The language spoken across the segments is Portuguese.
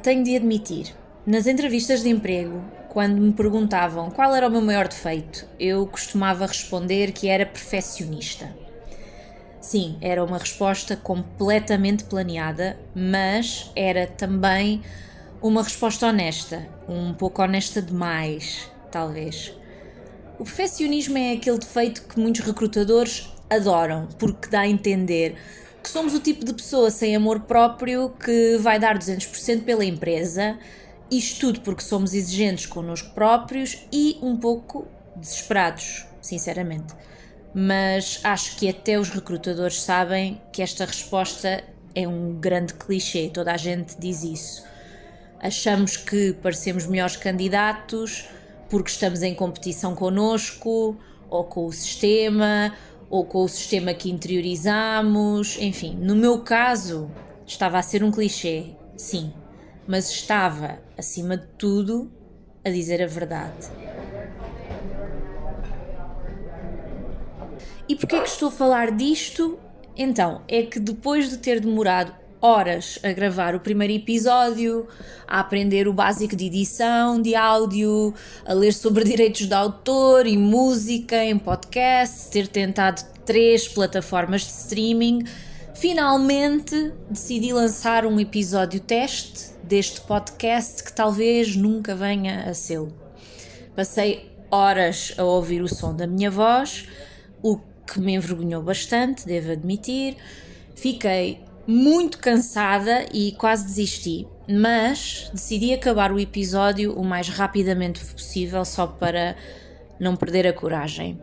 Tenho de admitir, nas entrevistas de emprego, quando me perguntavam qual era o meu maior defeito, eu costumava responder que era perfeccionista. Sim, era uma resposta completamente planeada, mas era também uma resposta honesta, um pouco honesta demais, talvez. O perfeccionismo é aquele defeito que muitos recrutadores adoram, porque dá a entender que somos o tipo de pessoa sem amor próprio que vai dar 200% pela empresa, isto tudo porque somos exigentes connosco próprios e um pouco desesperados, sinceramente. Mas acho que até os recrutadores sabem que esta resposta é um grande clichê, toda a gente diz isso. Achamos que parecemos melhores candidatos porque estamos em competição connosco, ou com o sistema que interiorizamos, enfim. No meu caso, estava a ser um clichê, sim, mas estava, acima de tudo, a dizer a verdade. E porquê que estou a falar disto? Então, é que depois de ter demorado horas a gravar o primeiro episódio, a aprender o básico de edição, de áudio, a ler sobre direitos de autor e música em podcast, ter tentado 3 plataformas de streaming, finalmente decidi lançar um episódio teste deste podcast que talvez nunca venha a ser. Passei horas a ouvir o som da minha voz, o que me envergonhou bastante, devo admitir. Fiquei muito cansada e quase desisti, mas decidi acabar o episódio o mais rapidamente possível só para não perder a coragem.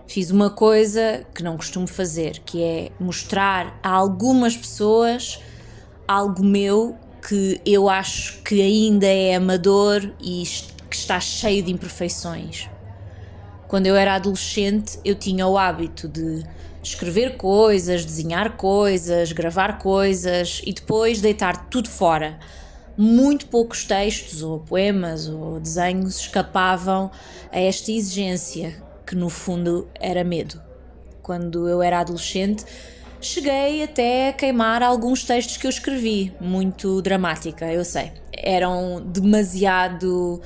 Fiz uma coisa que não costumo fazer, que é mostrar a algumas pessoas algo meu que eu acho que ainda é amador e que está cheio de imperfeições. Quando eu era adolescente, eu tinha o hábito de escrever coisas, desenhar coisas, gravar coisas e depois deitar tudo fora. Muito poucos textos, ou poemas, ou desenhos escapavam a esta exigência, que no fundo era medo. Quando eu era adolescente, cheguei até a queimar alguns textos que eu escrevi, muito dramática, eu sei. Eram demasiado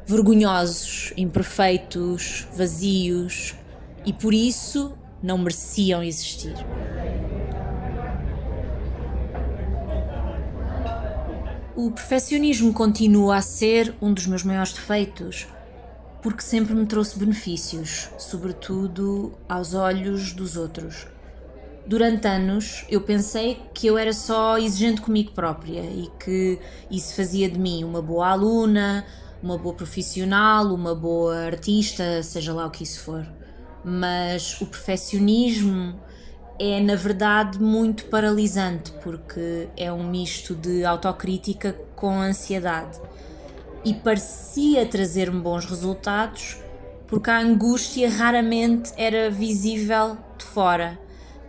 vergonhosos, imperfeitos, vazios e por isso não mereciam existir. O perfeccionismo continua a ser um dos meus maiores defeitos, porque sempre me trouxe benefícios, sobretudo aos olhos dos outros. Durante anos eu pensei que eu era só exigente comigo própria e que isso fazia de mim uma boa aluna, uma boa profissional, uma boa artista, seja lá o que isso for. Mas o perfeccionismo é na verdade muito paralisante porque é um misto de autocrítica com ansiedade e parecia trazer-me bons resultados porque a angústia raramente era visível de fora.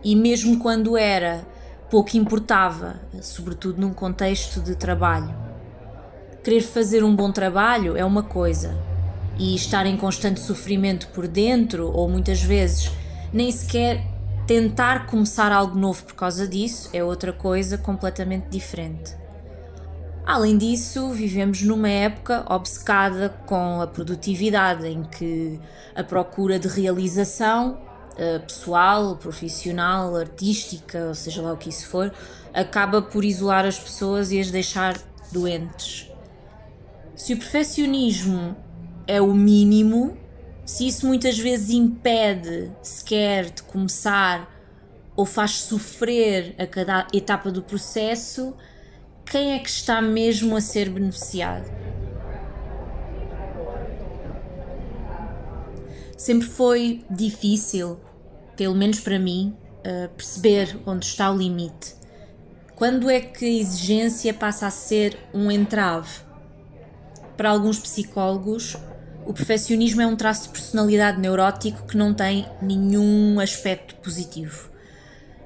E mesmo quando era, pouco importava, sobretudo num contexto de trabalho. Querer fazer um bom trabalho é uma coisa, e estar em constante sofrimento por dentro, ou muitas vezes nem sequer tentar começar algo novo por causa disso, é outra coisa completamente diferente. Além disso, vivemos numa época obcecada com a produtividade, em que a procura de realização pessoal, profissional, artística, ou seja lá o que isso for, acaba por isolar as pessoas e as deixar doentes. Se o perfeccionismo é o mínimo, se isso muitas vezes impede sequer de começar ou faz sofrer a cada etapa do processo, quem é que está mesmo a ser beneficiado? Sempre foi difícil, pelo menos para mim, perceber onde está o limite. Quando é que a exigência passa a ser um entrave? Para alguns psicólogos, o perfeccionismo é um traço de personalidade neurótico que não tem nenhum aspecto positivo.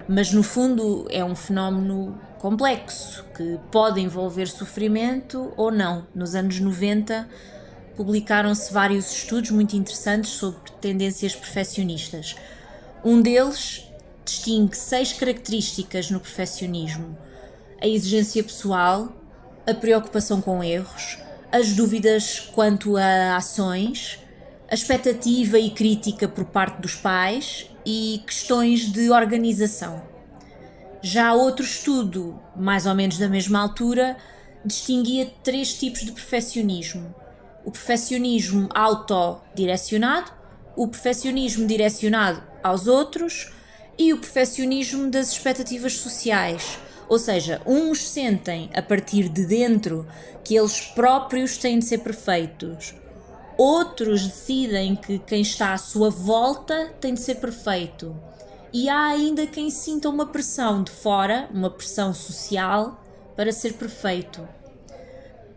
Mas no fundo é um fenómeno complexo que pode envolver sofrimento ou não. Nos anos 90 publicaram-se vários estudos muito interessantes sobre tendências perfeccionistas. Um deles distingue 6 características no perfeccionismo: a exigência pessoal, a preocupação com erros, as dúvidas quanto a ações, a expectativa e crítica por parte dos pais e questões de organização. Já outro estudo, mais ou menos da mesma altura, distinguia 3 tipos de perfeccionismo: o perfeccionismo autodirecionado, o perfeccionismo direcionado aos outros e o perfeccionismo das expectativas sociais. Ou seja, uns sentem a partir de dentro que eles próprios têm de ser perfeitos, outros decidem que quem está à sua volta tem de ser perfeito, e há ainda quem sinta uma pressão de fora, uma pressão social, para ser perfeito.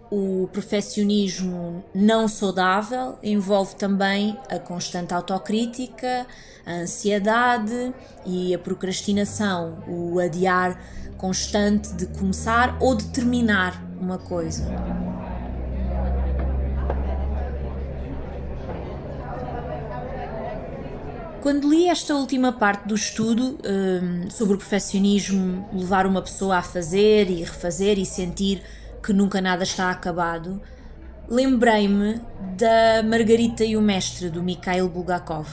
O perfeccionismo não saudável envolve também a constante autocrítica, a ansiedade e a procrastinação, o adiar constante de começar ou de terminar uma coisa. Quando li esta última parte do estudo, sobre o perfeccionismo levar uma pessoa a fazer e refazer e sentir que nunca nada está acabado, lembrei-me da Margarita e o Mestre, do Mikhail Bulgakov.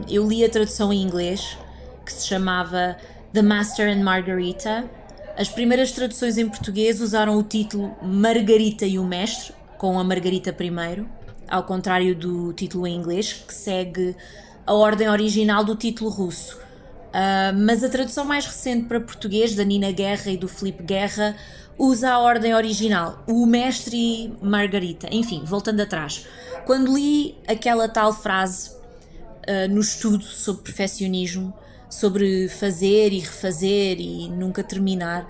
Eu li a tradução em inglês, que se chamava The Master and Margarita. As primeiras traduções em português usaram o título Margarita e o Mestre, com a Margarita primeiro, ao contrário do título em inglês, que segue a ordem original do título russo. Mas a tradução mais recente para português, da Nina Guerra e do Filipe Guerra, usa a ordem original, o Mestre e Margarita. Enfim, voltando atrás, quando li aquela tal frase no estudo sobre perfeccionismo, sobre fazer e refazer e nunca terminar,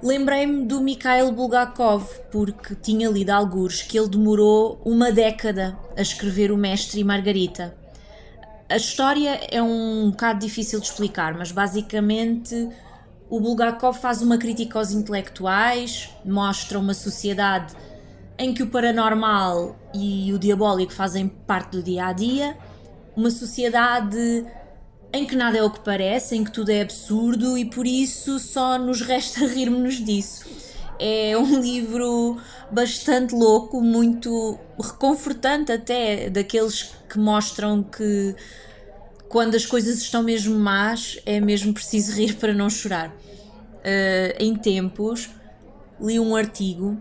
lembrei-me do Mikhail Bulgakov, porque tinha lido algures que ele demorou 1 década a escrever o Mestre e Margarita. A história é um bocado difícil de explicar, mas basicamente o Bulgakov faz uma crítica aos intelectuais, mostra uma sociedade em que o paranormal e o diabólico fazem parte do dia-a-dia, uma sociedade em que nada é o que parece, em que tudo é absurdo e por isso só nos resta rirmos-nos disso. É um livro bastante louco, muito reconfortante até, daqueles que mostram que quando as coisas estão mesmo más é mesmo preciso rir para não chorar. Em tempos li um artigo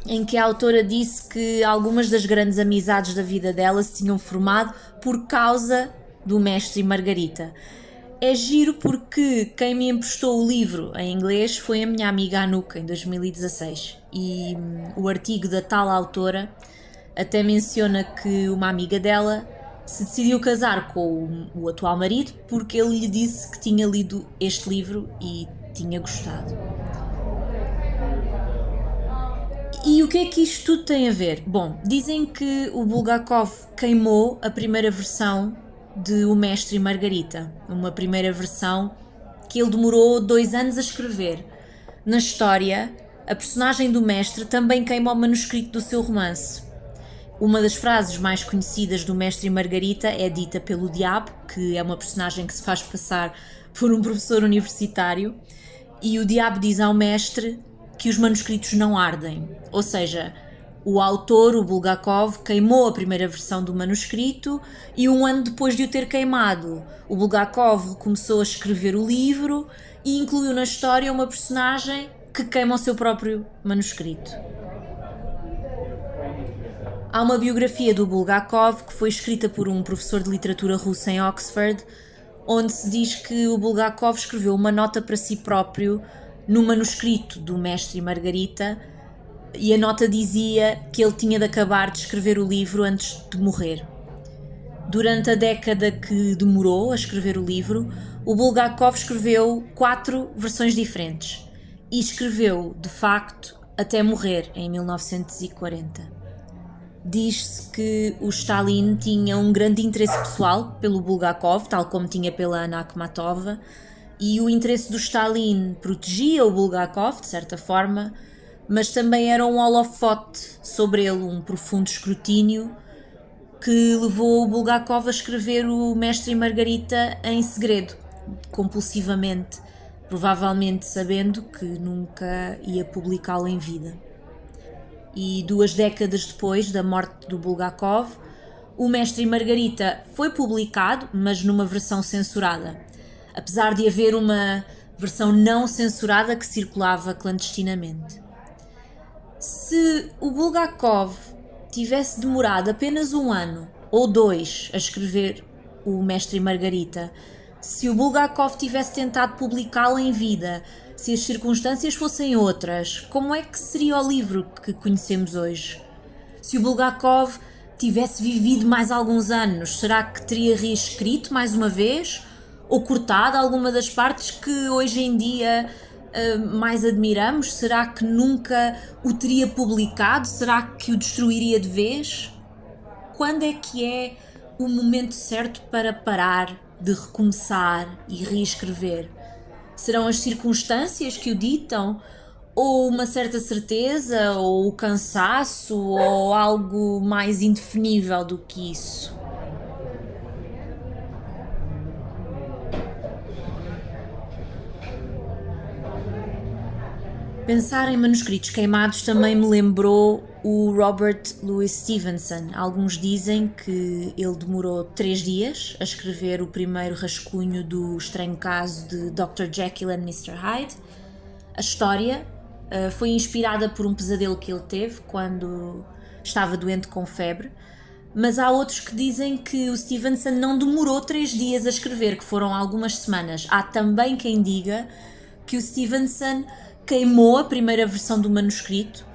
em que a autora disse que algumas das grandes amizades da vida dela se tinham formado por causa do Mestre e Margarita. É giro porque quem me emprestou o livro em inglês foi a minha amiga Anuka, em 2016, e o artigo da tal autora até menciona que uma amiga dela se decidiu casar com o atual marido porque ele lhe disse que tinha lido este livro e tinha gostado. E o que é que isto tudo tem a ver? Bom, dizem que o Bulgakov queimou a primeira versão de O Mestre e Margarita, uma primeira versão que ele demorou 2 anos a escrever. Na história, a personagem do mestre também queima o manuscrito do seu romance. Uma das frases mais conhecidas do Mestre e Margarita é dita pelo Diabo, que é uma personagem que se faz passar por um professor universitário, e o Diabo diz ao mestre que os manuscritos não ardem, ou seja, o autor, o Bulgakov, queimou a primeira versão do manuscrito e 1 ano depois de o ter queimado, o Bulgakov começou a escrever o livro e incluiu na história uma personagem que queima o seu próprio manuscrito. Há uma biografia do Bulgakov que foi escrita por um professor de literatura russa em Oxford, onde se diz que o Bulgakov escreveu uma nota para si próprio no manuscrito do Mestre e Margarita, e a nota dizia que ele tinha de acabar de escrever o livro antes de morrer. Durante a década que demorou a escrever o livro, o Bulgakov escreveu 4 versões diferentes e escreveu, de facto, até morrer em 1940. Diz-se que o Stalin tinha um grande interesse pessoal pelo Bulgakov, tal como tinha pela Anna Akhmatova, e o interesse do Stalin protegia o Bulgakov, de certa forma, mas também era um holofote sobre ele, um profundo escrutínio que levou o Bulgakov a escrever o Mestre e Margarita em segredo, compulsivamente, provavelmente sabendo que nunca ia publicá-lo em vida. E 2 décadas depois da morte do Bulgakov, O Mestre e Margarita foi publicado, mas numa versão censurada, apesar de haver uma versão não censurada que circulava clandestinamente. Se o Bulgakov tivesse demorado apenas 1 ano ou 2 a escrever O Mestre e Margarita, se o Bulgakov tivesse tentado publicá-lo em vida, se as circunstâncias fossem outras, como é que seria o livro que conhecemos hoje? Se o Bulgakov tivesse vivido mais alguns anos, será que teria reescrito mais uma vez? Ou cortado alguma das partes que hoje em dia mais admiramos? Será que nunca o teria publicado? Será que o destruiria de vez? Quando é que é o momento certo para parar, de recomeçar e reescrever? Serão as circunstâncias que o ditam? Ou uma certa certeza, ou o cansaço, ou algo mais indefinível do que isso? Pensar em manuscritos queimados também me lembrou o Robert Louis Stevenson. Alguns dizem que ele demorou 3 dias a escrever o primeiro rascunho do estranho caso de Dr. Jekyll and Mr. Hyde. A história foi inspirada por um pesadelo que ele teve quando estava doente com febre, mas há outros que dizem que o Stevenson não demorou 3 dias a escrever, que foram algumas semanas. Há também quem diga que o Stevenson queimou a primeira versão do manuscrito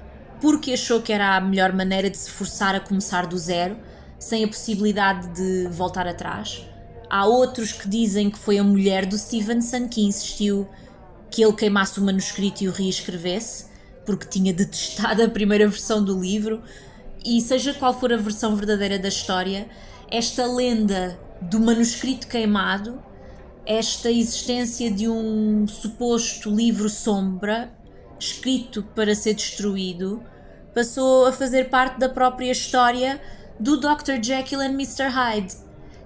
porque achou que era a melhor maneira de se forçar a começar do zero, sem a possibilidade de voltar atrás. Há outros que dizem que foi a mulher do Stevenson que insistiu que ele queimasse o manuscrito e o reescrevesse, porque tinha detestado a primeira versão do livro. E seja qual for a versão verdadeira da história, esta lenda do manuscrito queimado, esta existência de um suposto livro sombra, escrito para ser destruído, passou a fazer parte da própria história do Dr. Jekyll and Mr. Hyde,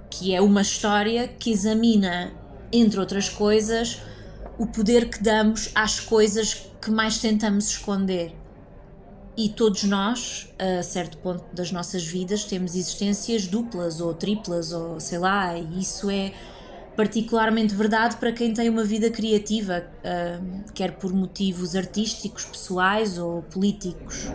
que é uma história que examina, entre outras coisas, o poder que damos às coisas que mais tentamos esconder. E todos nós, a certo ponto das nossas vidas, temos existências duplas ou triplas ou sei lá, e isso é particularmente verdade para quem tem uma vida criativa, quer por motivos artísticos, pessoais ou políticos.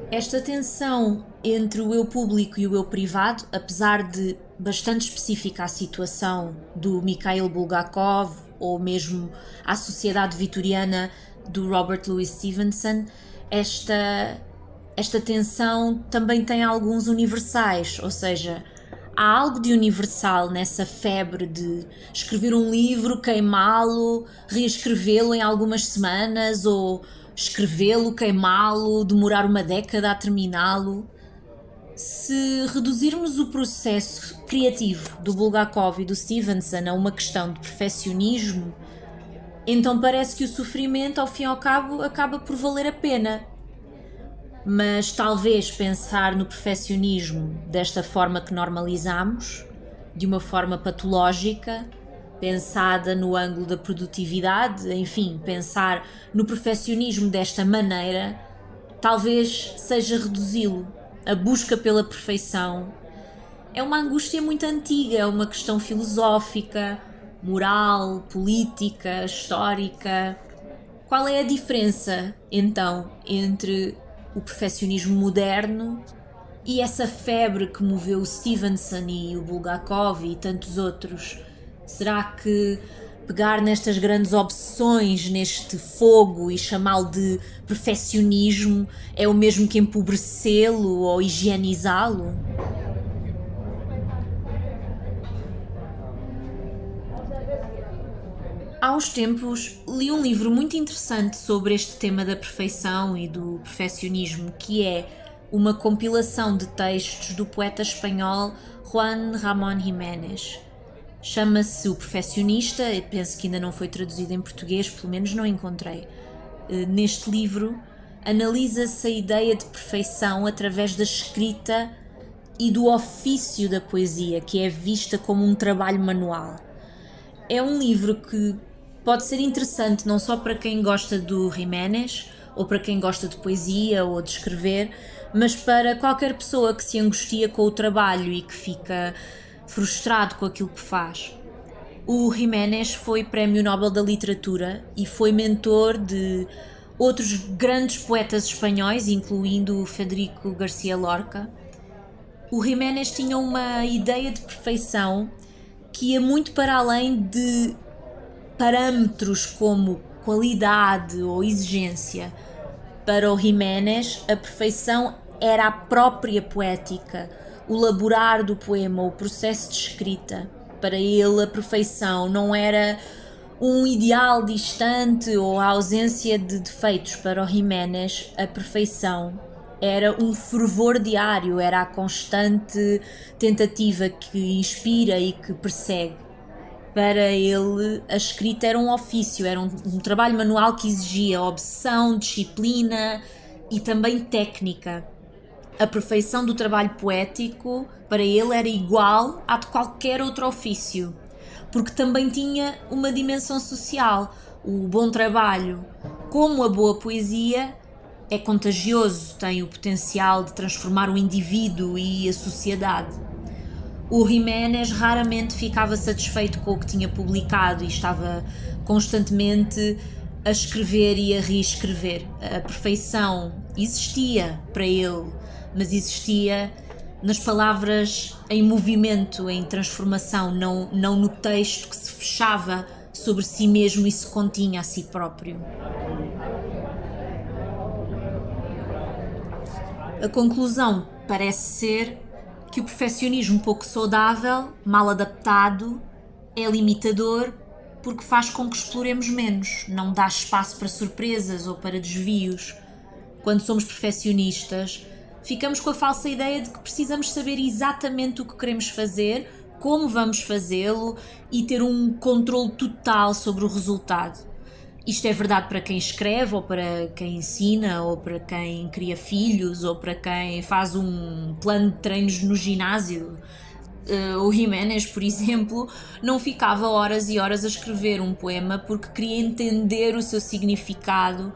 Esta tensão entre o eu público e o eu privado, apesar de bastante específica à situação do Mikhail Bulgakov ou mesmo à sociedade vitoriana do Robert Louis Stevenson, esta tensão também tem alguns universais, ou seja, há algo de universal nessa febre de escrever um livro, queimá-lo, reescrevê-lo em algumas semanas, ou escrevê-lo, queimá-lo, demorar 1 década a terminá-lo. Se reduzirmos o processo criativo do Bulgakov e do Stevenson a uma questão de perfeccionismo, então parece que o sofrimento, ao fim e ao cabo, acaba por valer a pena. Mas talvez pensar no perfeccionismo desta forma que normalizamos, de uma forma patológica, pensada no ângulo da produtividade, enfim, pensar no perfeccionismo desta maneira, talvez seja reduzi-lo. A busca pela perfeição é uma angústia muito antiga, é uma questão filosófica, moral, política, histórica. Qual é a diferença, então, entre o perfeccionismo moderno e essa febre que moveu o Stevenson e o Bulgakov e tantos outros? Será que pegar nestas grandes obsessões, neste fogo e chamá-lo de perfeccionismo é o mesmo que empobrecê-lo ou higienizá-lo? Há uns tempos li um livro muito interessante sobre este tema da perfeição e do perfeccionismo, que é uma compilação de textos do poeta espanhol Juan Ramón Jiménez. Chama-se O Perfeccionista, eu penso que ainda não foi traduzido em português, pelo menos não encontrei. Neste livro analisa-se a ideia de perfeição através da escrita e do ofício da poesia, que é vista como um trabalho manual. É um livro que pode ser interessante não só para quem gosta do Jiménez, ou para quem gosta de poesia ou de escrever, mas para qualquer pessoa que se angustia com o trabalho e que fica frustrado com aquilo que faz. O Jiménez foi Prémio Nobel da Literatura e foi mentor de outros grandes poetas espanhóis, incluindo Federico García Lorca. O Jiménez tinha uma ideia de perfeição que ia muito para além de parâmetros como qualidade ou exigência. Para o Jiménez, a perfeição era a própria poética, o elaborar do poema, o processo de escrita. Para ele, a perfeição não era um ideal distante ou a ausência de defeitos. Para o Jiménez, a perfeição era um fervor diário, era a constante tentativa que inspira e que persegue. Para ele, a escrita era um ofício, era um trabalho manual que exigia obsessão, disciplina e também técnica. A perfeição do trabalho poético, para ele, era igual à de qualquer outro ofício, porque também tinha uma dimensão social. O bom trabalho, como a boa poesia, é contagioso, tem o potencial de transformar o indivíduo e a sociedade. O Jiménez raramente ficava satisfeito com o que tinha publicado e estava constantemente a escrever e a reescrever. A perfeição existia para ele, mas existia nas palavras em movimento, em transformação, não no texto que se fechava sobre si mesmo e se continha a si próprio. A conclusão parece ser que o perfeccionismo pouco saudável, mal adaptado, é limitador porque faz com que exploremos menos, não dá espaço para surpresas ou para desvios. Quando somos perfeccionistas, ficamos com a falsa ideia de que precisamos saber exatamente o que queremos fazer, como vamos fazê-lo e ter um controle total sobre o resultado. Isto é verdade para quem escreve, ou para quem ensina, ou para quem cria filhos, ou para quem faz um plano de treinos no ginásio. O Jiménez, por exemplo, não ficava horas e horas a escrever um poema porque queria entender o seu significado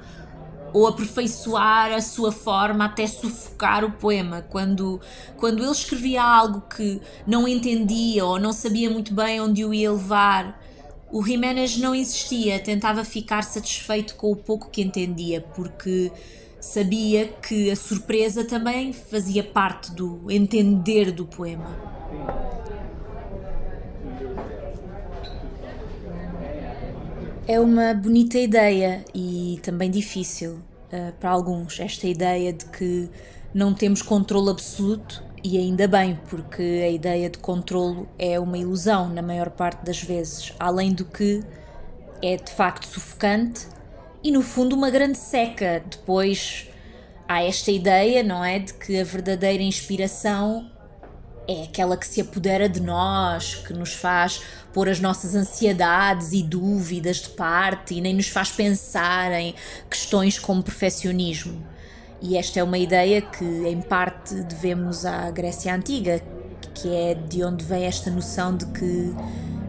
ou aperfeiçoar a sua forma até sufocar o poema. Quando ele escrevia algo que não entendia ou não sabia muito bem onde o ia levar, o Jiménez não insistia, tentava ficar satisfeito com o pouco que entendia, porque sabia que a surpresa também fazia parte do entender do poema. É uma bonita ideia e também difícil para alguns, esta ideia de que não temos controle absoluto, e ainda bem, porque a ideia de controlo é uma ilusão na maior parte das vezes, além do que é de facto sufocante e no fundo uma grande seca. Depois há esta ideia, não é, de que a verdadeira inspiração é aquela que se apodera de nós, que nos faz pôr as nossas ansiedades e dúvidas de parte e nem nos faz pensar em questões como perfeccionismo. E esta é uma ideia que, em parte, devemos à Grécia Antiga, que é de onde vem esta noção de que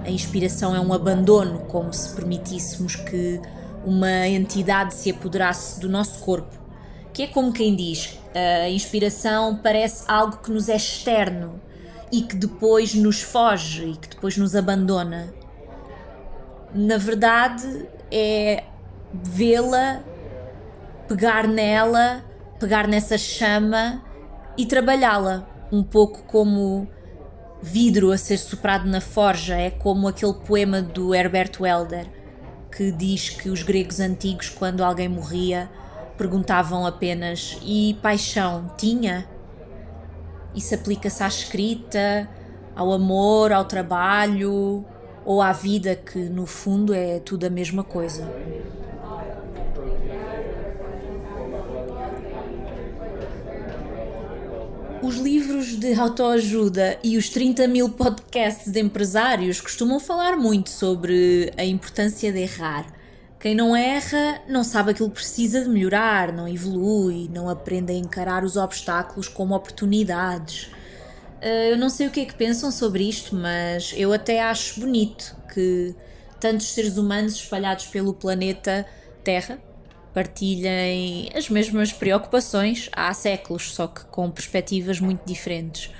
a inspiração é um abandono, como se permitíssemos que uma entidade se apoderasse do nosso corpo. Que é como quem diz, a inspiração parece algo que nos é externo e que depois nos foge e que depois nos abandona. Na verdade, é vê-la, pegar nela, pegar nessa chama e trabalhá-la, um pouco como vidro a ser soprado na forja. É como aquele poema do Herbert Welder, que diz que os gregos antigos, quando alguém morria, perguntavam apenas: e paixão tinha? Isso aplica-se à escrita, ao amor, ao trabalho ou à vida, que no fundo é tudo a mesma coisa. Os livros de autoajuda e os 30.000 podcasts de empresários costumam falar muito sobre a importância de errar. Quem não erra não sabe aquilo que precisa de melhorar, não evolui, não aprende a encarar os obstáculos como oportunidades. Eu não sei o que é que pensam sobre isto, mas eu até acho bonito que tantos seres humanos espalhados pelo planeta Terra partilhem as mesmas preocupações há séculos, só que com perspectivas muito diferentes.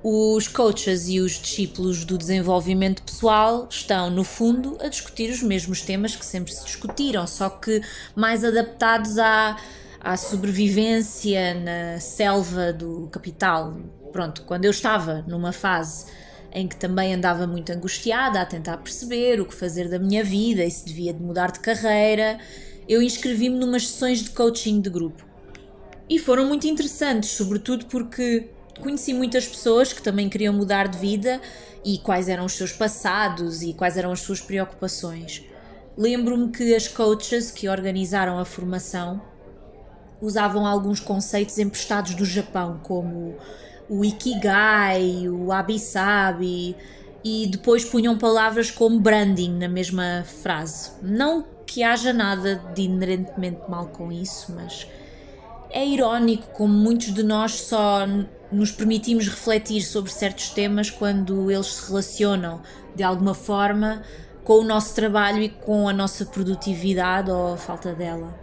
Os coaches e os discípulos do desenvolvimento pessoal estão, no fundo, a discutir os mesmos temas que sempre se discutiram, só que mais adaptados à sobrevivência na selva do capital. Pronto, quando eu estava numa fase em que também andava muito angustiada a tentar perceber o que fazer da minha vida e se devia de mudar de carreira, eu inscrevi-me numas sessões de coaching de grupo. E foram muito interessantes, sobretudo porque conheci muitas pessoas que também queriam mudar de vida e quais eram os seus passados e quais eram as suas preocupações. Lembro-me que as coaches que organizaram a formação usavam alguns conceitos emprestados do Japão, como o Ikigai, o Wabi-Sabi, e depois punham palavras como branding na mesma frase. Não que haja nada de inerentemente mal com isso, mas é irónico como muitos de nós só nos permitimos refletir sobre certos temas quando eles se relacionam, de alguma forma, com o nosso trabalho e com a nossa produtividade ou a falta dela.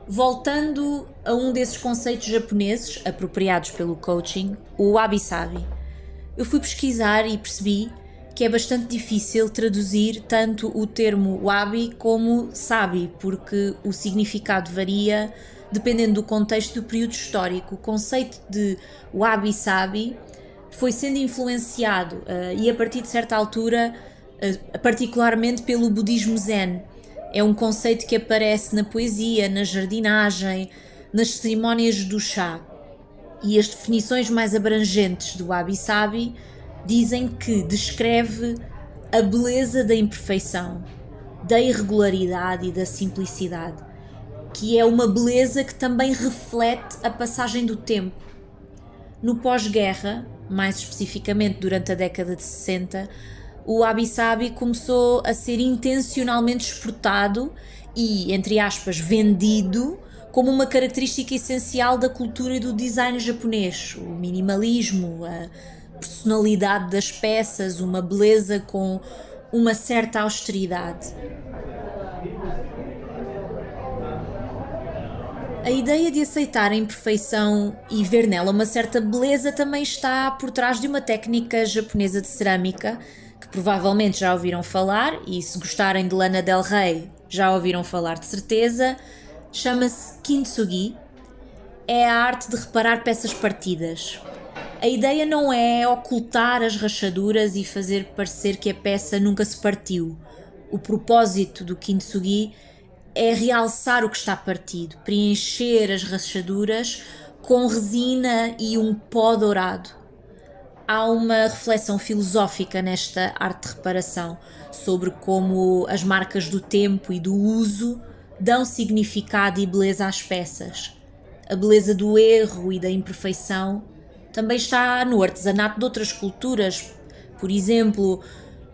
Voltando a um desses conceitos japoneses apropriados pelo coaching, o wabi-sabi. Eu fui pesquisar e percebi que é bastante difícil traduzir tanto o termo wabi como sabi, porque o significado varia dependendo do contexto e do período histórico. O conceito de wabi-sabi foi sendo influenciado e a partir de certa altura, particularmente pelo budismo zen. É um conceito que aparece na poesia, na jardinagem, nas cerimónias do chá. E as definições mais abrangentes do wabi-sabi dizem que descreve a beleza da imperfeição, da irregularidade e da simplicidade, que é uma beleza que também reflete a passagem do tempo. No pós-guerra, mais especificamente durante a década de 60, o wabi-sabi começou a ser intencionalmente exportado e, entre aspas, vendido como uma característica essencial da cultura e do design japonês. O minimalismo, a personalidade das peças, uma beleza com uma certa austeridade. A ideia de aceitar a imperfeição e ver nela uma certa beleza também está por trás de uma técnica japonesa de cerâmica, que provavelmente já ouviram falar, e se gostarem de Lana Del Rey já ouviram falar de certeza. Chama-se kintsugi. É a arte de reparar peças partidas. A ideia não é ocultar as rachaduras e fazer parecer que a peça nunca se partiu. O propósito do kintsugi é realçar o que está partido, preencher as rachaduras com resina e um pó dourado. Há uma reflexão filosófica nesta arte de reparação sobre como as marcas do tempo e do uso dão significado e beleza às peças. A beleza do erro e da imperfeição também está no artesanato de outras culturas. Por exemplo,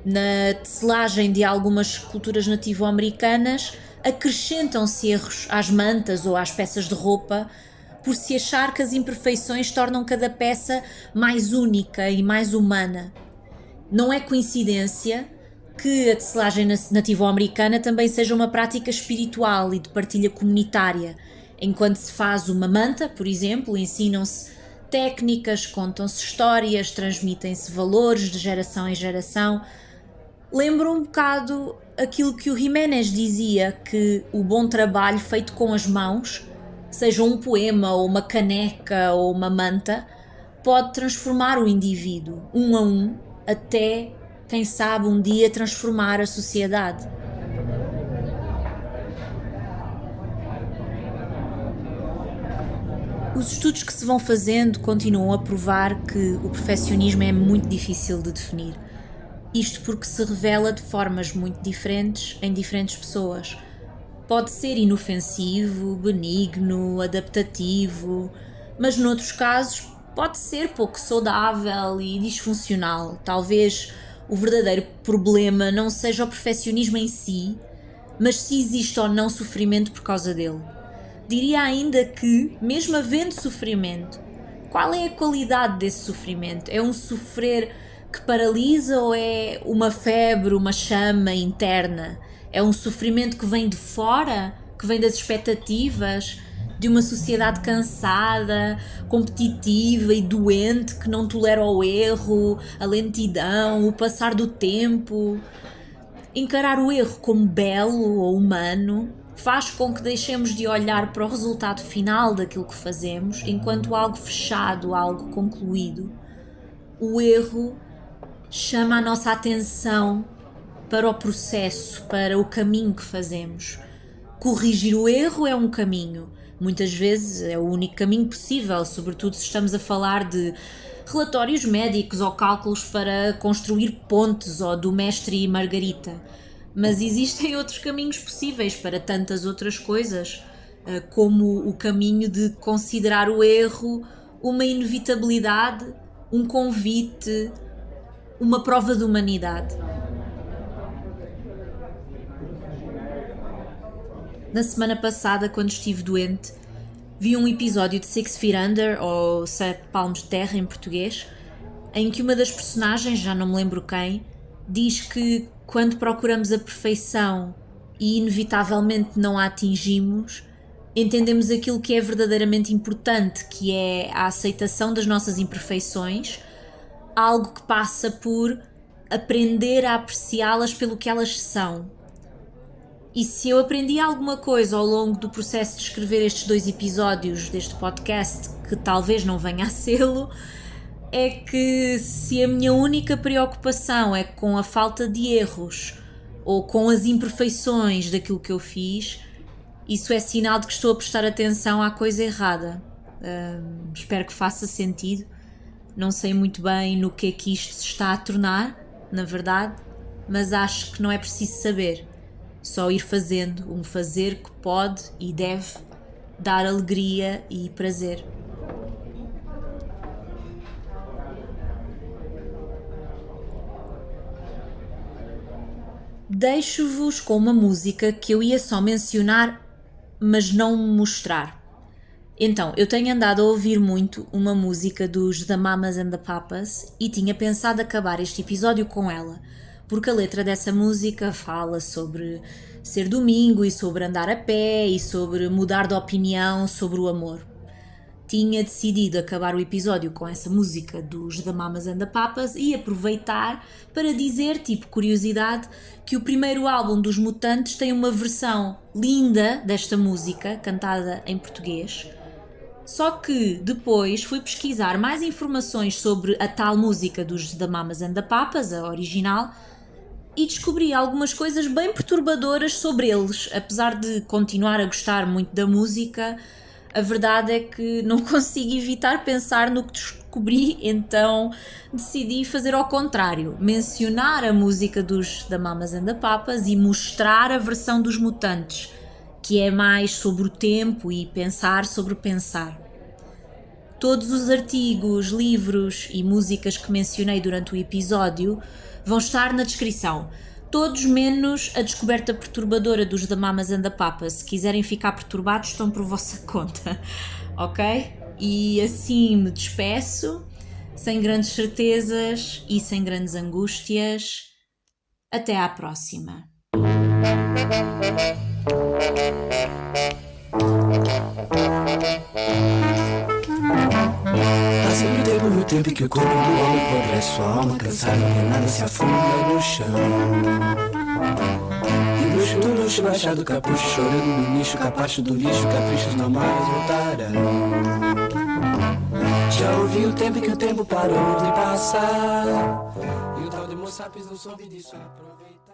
na tecelagem de algumas culturas nativo-americanas, acrescentam-se erros às mantas ou às peças de roupa por se achar que as imperfeições tornam cada peça mais única e mais humana. Não é coincidência que a tecelagem nativo-americana também seja uma prática espiritual e de partilha comunitária. Enquanto se faz uma manta, por exemplo, ensinam-se técnicas, contam-se histórias, transmitem-se valores de geração em geração. Lembra um bocado aquilo que o Jiménez dizia, que o bom trabalho feito com as mãos, seja um poema ou uma caneca ou uma manta, pode transformar o indivíduo, um a um, até, quem sabe, um dia transformar a sociedade. Os estudos que se vão fazendo continuam a provar que o perfeccionismo é muito difícil de definir. Isto porque se revela de formas muito diferentes em diferentes pessoas. Pode ser inofensivo, benigno, adaptativo, mas noutros casos pode ser pouco saudável e disfuncional. Talvez o verdadeiro problema não seja o perfeccionismo em si, mas se existe ou não sofrimento por causa dele. Diria ainda que, mesmo havendo sofrimento, qual é a qualidade desse sofrimento? É um sofrer que paralisa ou é uma febre, uma chama interna? É um sofrimento que vem de fora, que vem das expectativas de uma sociedade cansada, competitiva e doente, que não tolera o erro, a lentidão, o passar do tempo? Encarar o erro como belo ou humano faz com que deixemos de olhar para o resultado final daquilo que fazemos enquanto algo fechado, algo concluído. O erro chama a nossa atenção para o processo, para o caminho que fazemos. Corrigir o erro é um caminho. Muitas vezes é o único caminho possível, sobretudo se estamos a falar de relatórios médicos ou cálculos para construir pontes ou do mestre e Margarita. Mas existem outros caminhos possíveis para tantas outras coisas, como o caminho de considerar o erro uma inevitabilidade, um convite, uma prova de humanidade. Na semana passada, quando estive doente, vi um episódio de Six Feet Under, ou Sete Palmos de Terra em português, em que uma das personagens, já não me lembro quem, diz que quando procuramos a perfeição e inevitavelmente não a atingimos, entendemos aquilo que é verdadeiramente importante, que é a aceitação das nossas imperfeições, algo que passa por aprender a apreciá-las pelo que elas são. E se eu aprendi alguma coisa ao longo do processo de escrever estes 2 episódios deste podcast, que talvez não venha a sê-lo, é que se a minha única preocupação é com a falta de erros ou com as imperfeições daquilo que eu fiz, isso é sinal de que estou a prestar atenção à coisa errada. Espero que faça sentido. Não sei muito bem no que é que isto se está a tornar, na verdade, mas acho que não é preciso saber. Só ir fazendo, um fazer que pode e deve dar alegria e prazer. Deixo-vos com uma música que eu ia só mencionar, mas não mostrar. Então, eu tenho andado a ouvir muito uma música dos The Mamas and the Papas e tinha pensado acabar este episódio com ela, porque a letra dessa música fala sobre ser domingo e sobre andar a pé e sobre mudar de opinião sobre o amor. Tinha decidido acabar o episódio com essa música dos The Mamas and the Papas e aproveitar para dizer, tipo curiosidade, que o primeiro álbum dos Mutantes tem uma versão linda desta música, cantada em português. Só que depois fui pesquisar mais informações sobre a tal música dos The Mamas and the Papas, a original, e descobri algumas coisas bem perturbadoras sobre eles. Apesar de continuar a gostar muito da música, a verdade é que não consigo evitar pensar no que descobri, então decidi fazer ao contrário, mencionar a música dos The Mamas and the Papas e mostrar a versão dos Mutantes, que é mais sobre o tempo e pensar sobre pensar. Todos os artigos, livros e músicas que mencionei durante o episódio vão estar na descrição. Todos menos a descoberta perturbadora dos The Mamas and the Papas. Se quiserem ficar perturbados, estão por vossa conta, ok? E assim me despeço, sem grandes certezas e sem grandes angústias. Até à próxima. Passa o tempo no tempo que o corpo do homem apodrece, sua alma cansada, nada se afunda no chão. E luxo do luxo, baixado capucho, chorando no nicho, capacho do lixo, caprichos não mais voltarão. Já ouvi o tempo que o tempo parou de passar, e o tal de Homo sapiens não soube disso aproveitar.